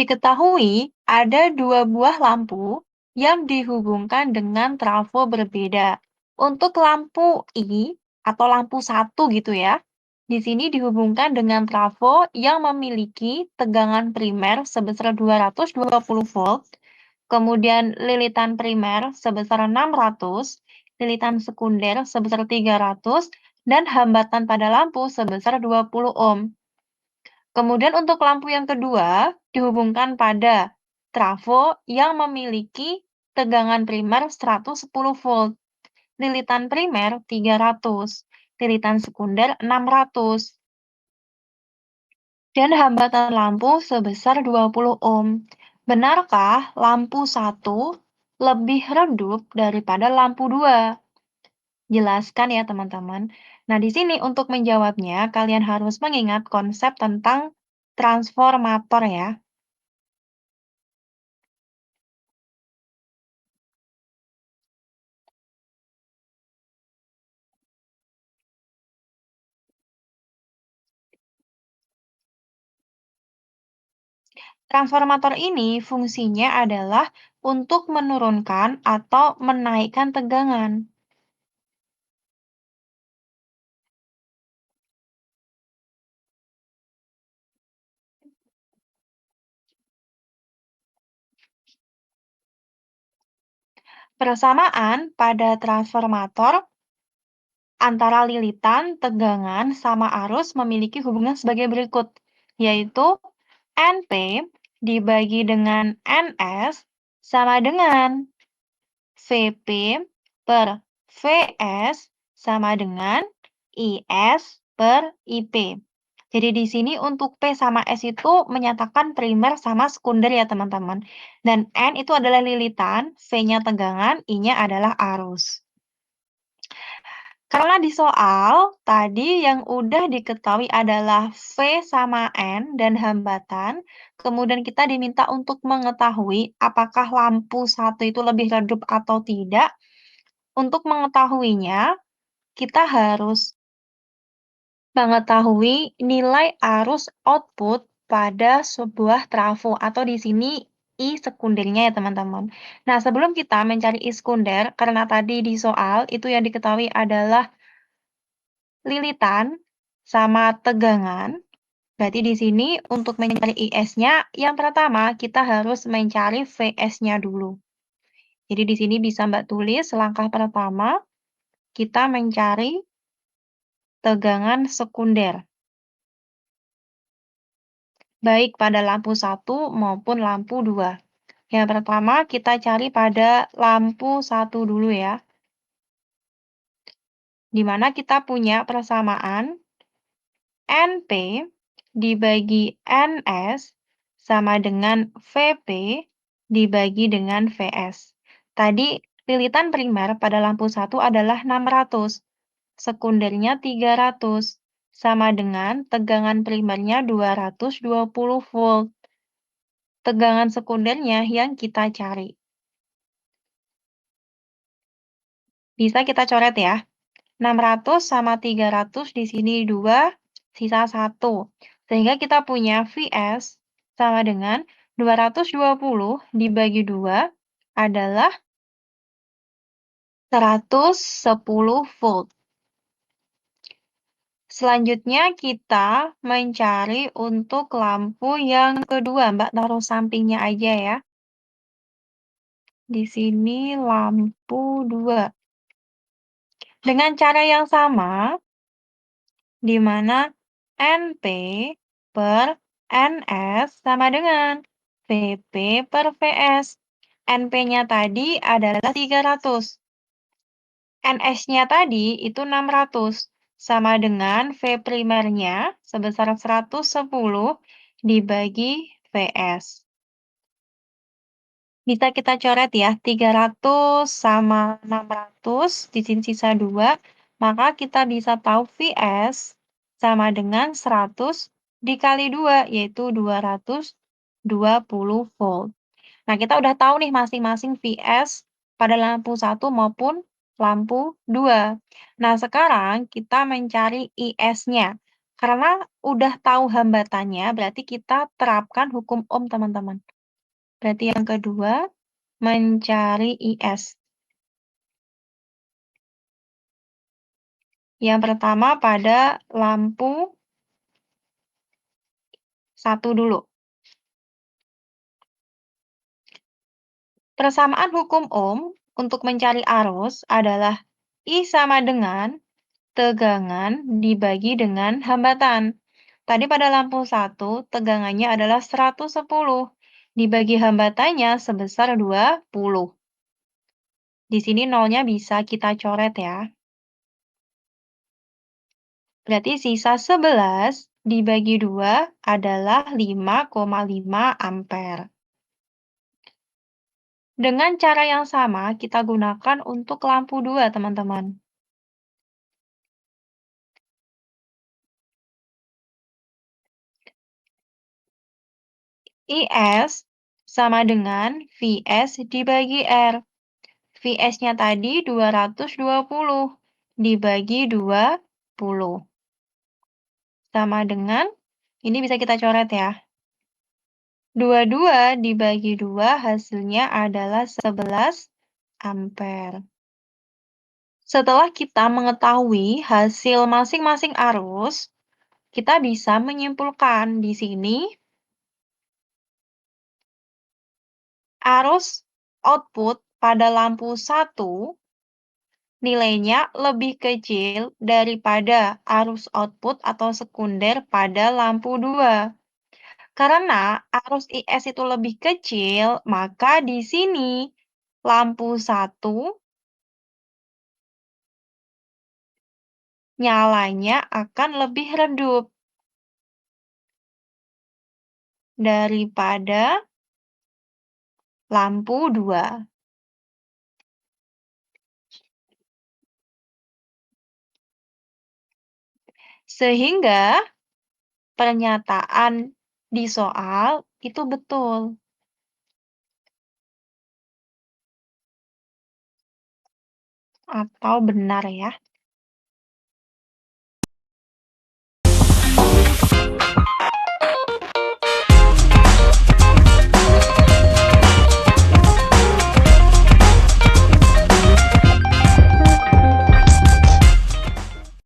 Diketahui ada dua buah lampu yang dihubungkan dengan trafo berbeda. Untuk lampu I atau lampu satu gitu ya, di sini dihubungkan dengan trafo yang memiliki tegangan primer sebesar 220 volt, kemudian lilitan primer sebesar 600, lilitan sekunder sebesar 300, dan hambatan pada lampu sebesar 20 ohm. Kemudian untuk lampu yang kedua dihubungkan pada trafo yang memiliki tegangan primer 110 volt, lilitan primer 300, lilitan sekunder 600, dan hambatan lampu sebesar 20 ohm. Benarkah lampu satu lebih redup daripada lampu 2? Jelaskan ya teman-teman. Nah, di sini untuk menjawabnya, kalian harus mengingat konsep tentang transformator ya. Transformator ini fungsinya adalah untuk menurunkan atau menaikkan tegangan. Persamaan pada transformator antara lilitan, tegangan, sama arus memiliki hubungan sebagai berikut, yaitu NP dibagi dengan NS sama dengan VP per VS sama dengan IS per IP. Jadi di sini untuk P sama S itu menyatakan primer sama sekunder ya teman-teman. Dan N itu adalah lilitan, V-nya tegangan, I-nya adalah arus. Karena di soal tadi yang udah diketahui adalah V sama N dan hambatan, kemudian kita diminta untuk mengetahui apakah lampu satu itu lebih redup atau tidak. Untuk mengetahuinya, kita harus mengetahui nilai arus output pada sebuah trafo atau di sini I sekundernya ya teman-teman. Nah, sebelum kita mencari I sekunder, karena tadi di soal itu yang diketahui adalah lilitan sama tegangan, berarti di sini untuk mencari IS-nya, yang pertama kita harus mencari VS-nya dulu. Jadi di sini bisa Mbak tulis langkah pertama, kita mencari tegangan sekunder, baik pada lampu 1 maupun lampu 2. Yang pertama kita cari pada lampu 1 dulu ya, di mana kita punya persamaan NP dibagi NS sama dengan VP dibagi dengan VS. Tadi lilitan primer pada lampu 1 adalah 600, sekundernya 300, sama dengan tegangan primernya 220 volt. Tegangan sekundernya yang kita cari. Bisa kita coret ya. 600 sama 300 di sini 2, sisa 1. Sehingga kita punya Vs sama dengan 220 dibagi 2 adalah 110 volt. Selanjutnya kita mencari untuk lampu yang kedua. Mbak taruh sampingnya aja ya. Di sini lampu 2. Dengan cara yang sama, di mana NP per NS sama dengan VP per VS. NP-nya tadi adalah 300. NS-nya tadi itu 600, sama dengan V primernya sebesar 110 dibagi VS. Bisa kita coret ya, 300 sama 600, di sini sisa 2, maka kita bisa tahu Vs sama dengan 100 dikali 2, yaitu 220 volt. Nah, kita udah tahu nih masing-masing Vs pada lampu 1 maupun lampu 2. Nah, sekarang kita mencari IS-nya. Karena udah tahu hambatannya, berarti kita terapkan hukum ohm, teman-teman. Berarti yang kedua, mencari IS. Yang pertama pada lampu satu dulu. Persamaan hukum ohm untuk mencari arus adalah I sama dengan tegangan dibagi dengan hambatan. Tadi pada lampu satu, tegangannya adalah 110, dibagi hambatannya sebesar 20. Di sini nolnya bisa kita coret ya. Berarti sisa 11 dibagi 2 adalah 5,5 ampere. Dengan cara yang sama, kita gunakan untuk lampu 2, teman-teman. IS sama dengan Vs dibagi R. Vs-nya tadi 220 dibagi 20. Sama dengan, ini bisa kita coret ya. 22 dibagi 2 hasilnya adalah 11 ampere. Setelah kita mengetahui hasil masing-masing arus, kita bisa menyimpulkan di sini arus output pada lampu 1 nilainya lebih kecil daripada arus output atau sekunder pada lampu 2. Karena arus IS itu lebih kecil, maka di sini lampu 1 nyalanya akan lebih redup daripada lampu 2. Sehingga pernyataan di soal itu betul atau benar ya.